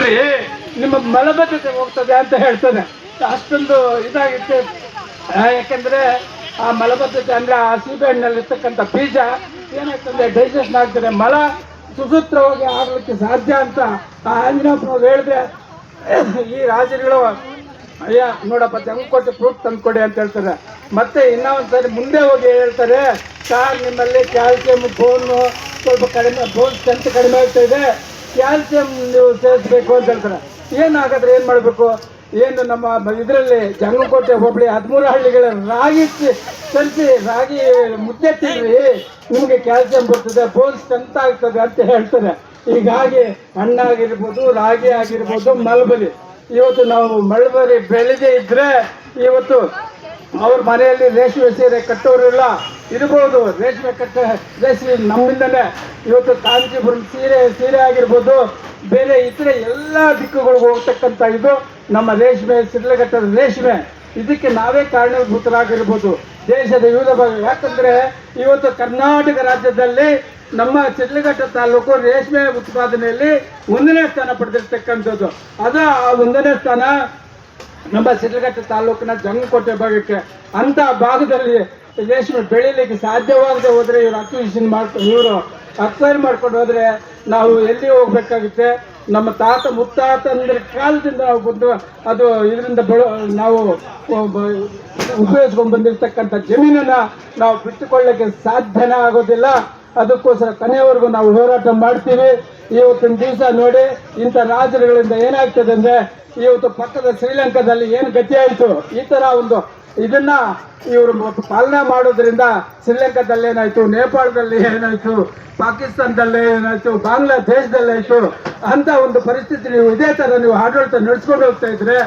ತಿಂದ್ರಿ ನಿಮ್ಮ ಮಲಬದ್ಧತೆ ಹೋಗ್ತದೆ ಅಂತ ಹೇಳ್ತದೆ. ಅಷ್ಟೊಂದು ಇದಾಗಿತ್ತು. ಯಾಕೆಂದ್ರೆ ಆ ಮಲಬದ್ಧತೆ ಅಂದ್ರೆ ಆ ಸೀಬೆಹಣ್ಣಲ್ಲಿರ್ತಕ್ಕಂಥ ಬೀಜ ಏನಾಗ್ತದೆ, ಡೈಜೆಷನ್ ಆಗ್ತದೆ, ಮಲ ಸುಸೂತ್ರವಾಗಿ ಆಗ್ಲಿಕ್ಕೆ ಸಾಧ್ಯ ಅಂತ ಆ ಆಂಜನೇಯಪ್ಪನವ್ರು ಹೇಳಿದ್ರೆ ಈ ರಾಜರುಗಳು ಅಯ್ಯ ನೋಡಪ್ಪ ಜಂಗಕೋಟೆ ಫ್ರೂಟ್ ತಂದ್ಕೊಡಿ ಅಂತ ಹೇಳ್ತಾರೆ. ಮತ್ತೆ ಇನ್ನೊಂದ್ಸರಿ ಮುಂದೆ ಹೋಗಿ ಹೇಳ್ತಾರೆ, ಸಾರ್ ನಿಮ್ಮಲ್ಲಿ ಕ್ಯಾಲ್ಸಿಯಂ ಬೋನು ಸ್ವಲ್ಪ ಕಡಿಮೆ, ಬೋನ್ ಸ್ಟ್ರೆಂತ್ ಕಡಿಮೆ ಆಗ್ತಾ ಇದೆ, ಕ್ಯಾಲ್ಸಿಯಂ ನೀವು ಸೇರಿಸ್ಬೇಕು ಅಂತ ಹೇಳ್ತಾರೆ. ಏನಾಗಾದ್ರೆ ಏನು ಮಾಡಬೇಕು? ಏನು ನಮ್ಮ ಇದರಲ್ಲಿ ಜಂಗಕೋಟೆ ಹೋಬಳಿ 13 ಹಳ್ಳಿಗಳ ರಾಗಿ ತರಿಸಿ ರಾಗಿ ಮುದ್ದೆ ತಿನ್ರಿ, ನಿಮಗೆ ಕ್ಯಾಲ್ಸಿಯಂ ಬರ್ತದೆ, ಬೋನ್ ಸ್ಟ್ರೆಂತ್ ಆಗ್ತದೆ ಅಂತ ಹೇಳ್ತಾರೆ. ಹೀಗಾಗಿ ಹಣ್ಣಾಗಿರ್ಬೋದು, ರಾಗಿ ಆಗಿರ್ಬೋದು, ಮಲ್ಬರಿ, ಇವತ್ತು ನಾವು ಮಲ್ಬರಿ ಬೆಳೆದೇ ಇದ್ರೆ ಇವತ್ತು ಅವ್ರ ಮನೆಯಲ್ಲಿ ರೇಷ್ಮೆ ಸೀರೆ ಕಟ್ಟೋರಿಲ್ಲ ಇರ್ಬೋದು. ರೇಷ್ಮೆ ನಮ್ಮಿಂದಲೇ ಇವತ್ತು ಕಾಂಚೀಪುರಂ ಸೀರೆ ಆಗಿರ್ಬೋದು, ಬೇರೆ ಇತರೆ ಎಲ್ಲ ದಿಕ್ಕುಗಳಿಗೆ ಹೋಗ್ತಕ್ಕಂಥ ಇದು ನಮ್ಮ ರೇಷ್ಮೆ, ಶಿಡ್ಲಘಟ್ಟದ ರೇಷ್ಮೆ. ಇದಕ್ಕೆ ನಾವೇ ಕಾರಣಭೂತರಾಗಿರ್ಬೋದು ದೇಶದ ವಿವಿಧ ಭಾಗ. ಯಾಕಂದ್ರೆ ಇವತ್ತು ಕರ್ನಾಟಕ ರಾಜ್ಯದಲ್ಲಿ ನಮ್ಮ ಶಿಡ್ಲಘಟ್ಟ ತಾಲೂಕು ರೇಷ್ಮೆ ಉತ್ಪಾದನೆಯಲ್ಲಿ 1ನೇ ಸ್ಥಾನ ಪಡೆದಿರ್ತಕ್ಕಂಥದ್ದು. ಅದು ಆ 1ನೇ ಸ್ಥಾನ ನಮ್ಮ ಶಿಡ್ಲಘಟ್ಟ ತಾಲೂಕಿನ ಜಂಗಕೋಟೆ ಭಾಗಕ್ಕೆ. ಅಂತ ಭಾಗದಲ್ಲಿ ರೇಷ್ಮೆ ಬೆಳೀಲಿಕ್ಕೆ ಸಾಧ್ಯವಾಗದೆ ಹೋದ್ರೆ ಇವರು ಅಕ್ವೈರ್ ಮಾಡ್ಕೊಂಡು ಹೋದ್ರೆ ನಾವು ಎಲ್ಲಿ ಹೋಗ್ಬೇಕಾಗುತ್ತೆ? ನಮ್ಮ ತಾತ ಮುತ್ತಾತಂದ್ರ ಕಾಲದಿಂದ ನಾವು ಬಂದು ಅದು ಇದರಿಂದ ನಾವು ಉಪಯೋಗಿಸ್ಕೊಂಡು ಬಂದಿರತಕ್ಕಂಥ ಜಮೀನನ್ನ ನಾವು ಬಿಟ್ಟುಕೊಳ್ಳಕ್ಕೆ ಸಾಧ್ಯನೇ ಆಗೋದಿಲ್ಲ. ಅದಕ್ಕೋಸ್ಕರ ಕೊನೆಯವರೆಗೂ ನಾವು ಹೋರಾಟ ಮಾಡ್ತೀವಿ. ಇವತ್ತಿನ ದಿವಸ ನೋಡಿ ಇಂಥ ರಾಜರುಗಳಿಂದ ಏನಾಗ್ತದೆ ಅಂದ್ರೆ, ಇವತ್ತು ಪಕ್ಕದ ಶ್ರೀಲಂಕಾದಲ್ಲಿ ಏನು ಗತಿ ಆಯಿತು, ಈ ತರ ಒಂದು ಇದನ್ನ ಇವರು ಪಾಲನೆ ಮಾಡೋದ್ರಿಂದ ಶ್ರೀಲಂಕಾದಲ್ಲಿ ಏನಾಯ್ತು, ನೇಪಾಳದಲ್ಲಿ ಏನಾಯ್ತು, ಪಾಕಿಸ್ತಾನದಲ್ಲೇ ಏನಾಯ್ತು, ಬಾಂಗ್ಲಾದೇಶದಲ್ಲೇ ಆಯ್ತು ಅಂತ ಒಂದು ಪರಿಸ್ಥಿತಿ. ನೀವು ಇದೇ ತರ ನೀವು ಆಡಳಿತ ನಡೆಸ್ಕೊಂಡು ಹೋಗ್ತಾ ಇದ್ರೆ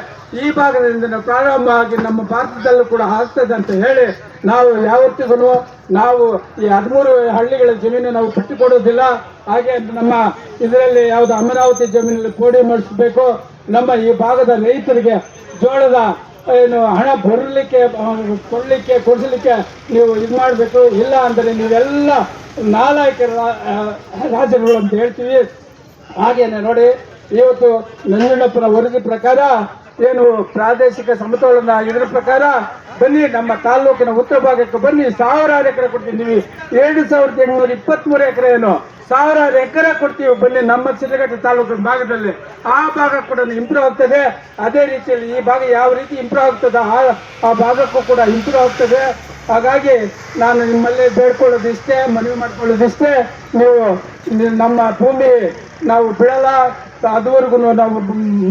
ಈ ಭಾಗದಿಂದ ಪ್ರಾರಂಭ ಆಗಿ ನಮ್ಮ ಭಾರತದಲ್ಲೂ ಕೂಡ ಆಗ್ತದೆ ಅಂತ ಹೇಳಿ ನಾವು ಯಾವತ್ತಿಗೂ ನಾವು ಈ 13 ಹಳ್ಳಿಗಳ ಜಮೀನು ನಾವು ಬಿಟ್ಟುಕೊಡೋದಿಲ್ಲ. ಹಾಗೆ ನಮ್ಮ ಇದರಲ್ಲಿ ಯಾವುದು ಅಮರಾವತಿ ಜಮೀನಲ್ಲಿ ಪೋಡಿ ಮಾಡಿಸ್ಬೇಕು. ನಮ್ಮ ಈ ಭಾಗದ ರೈತರಿಗೆ ಜೋಳದ ಏನು ಹಣ ಕೊಡಿಸಲಿಕ್ಕೆ ನೀವು ಇದು ಮಾಡಬೇಕು. ಇಲ್ಲ ಅಂದರೆ ನೀವೆಲ್ಲ ನಾಲಾಯಕರ ರಾಜರುಗಳು ಅಂತ ಹೇಳ್ತೀವಿ. ಹಾಗೇನೆ ನೋಡಿ, ಇವತ್ತು ನಂಜುಂಡಪ್ಪನ ವರದಿ ಪ್ರಕಾರ ಏನು ಪ್ರಾದೇಶಿಕ ಸಮತೋಲನ ಇದರ ಪ್ರಕಾರ ಬನ್ನಿ ನಮ್ಮ ತಾಲೂಕಿನ ಉತ್ತರ ಭಾಗಕ್ಕೆ ಬನ್ನಿ, 1000 ಎಕರೆ ಕೊಡ್ತಿದ್ದೀವಿ. 7,823 ಎಕರೆ ಏನು 1000 ಎಕರೆ ಕೊಡ್ತೀವಿ. ಬನ್ನಿ ನಮ್ಮ ಶಿಡ್ಲಘಟ್ಟ ತಾಲೂಕಿನ ಭಾಗದಲ್ಲಿ ಆ ಭಾಗ ಕೂಡ ಇಂಪ್ರೂವ್ ಆಗ್ತದೆ. ಅದೇ ರೀತಿಯಲ್ಲಿ ಈ ಭಾಗ ಯಾವ ರೀತಿ ಇಂಪ್ರೂವ್ ಆಗ್ತದೆ ಆ ಭಾಗಕ್ಕೂ ಕೂಡ ಇಂಪ್ರೂವ್ ಆಗ್ತದೆ. ಹಾಗಾಗಿ ನಾನು ನಿಮ್ಮಲ್ಲಿ ಬೇಡ್ಕೊಳ್ಳೋದಿಷ್ಟೇ, ಮನವಿ ಮಾಡ್ಕೊಳ್ಳೋದಿಷ್ಟೇ, ನೀವು ನಮ್ಮ ಭೂಮಿ ನಾವು ಬಿಡಲ್ಲ. ಅದುವರೆಗೂ ನಾವು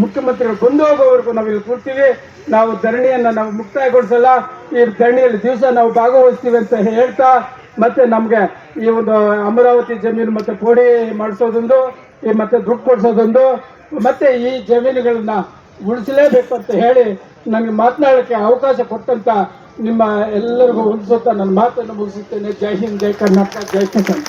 ಮುಖ್ಯಮಂತ್ರಿಗಳು ಬಂದು ಹೋಗೋವರೆಗೂ ನಾವು ಇಲ್ಲಿ ಕೂರ್ತೀವಿ. ನಾವು ಧರಣಿಯನ್ನು ನಾವು ಮುಕ್ತಾಯಗೊಳಿಸಲ್ಲ. ಈ ಧರಣಿಯಲ್ಲಿ ದಿವಸ ನಾವು ಭಾಗವಹಿಸ್ತೀವಿ ಅಂತ ಹೇಳ್ತಾ, ಮತ್ತೆ ನಮಗೆ ಈ ಒಂದು ಅಮರಾವತಿ ಜಮೀನು ಮತ್ತೆ ಪೋಡಿ ಮಾಡಿಸೋದೊಂದು, ಮತ್ತೆ ದುಡ್ಡು ಕೊಡಿಸೋದೊಂದು, ಮತ್ತೆ ಈ ಜಮೀನುಗಳನ್ನ ಉಳಿಸಲೇಬೇಕು ಅಂತ ಹೇಳಿ ನನಗೆ ಮಾತನಾಡಲಿಕ್ಕೆ ಅವಕಾಶ ಕೊಟ್ಟಂತ ನಿಮ್ಮ ಎಲ್ಲರಿಗೂ ಉಳಿಸುತ್ತಾ ನನ್ನ ಮಾತನ್ನು ಮುಗಿಸುತ್ತೇನೆ. ಜೈ ಹಿಂದ್, ಜೈ ಕರ್ನಾಟಕ, ಜೈ ಕಿಸಾನ್.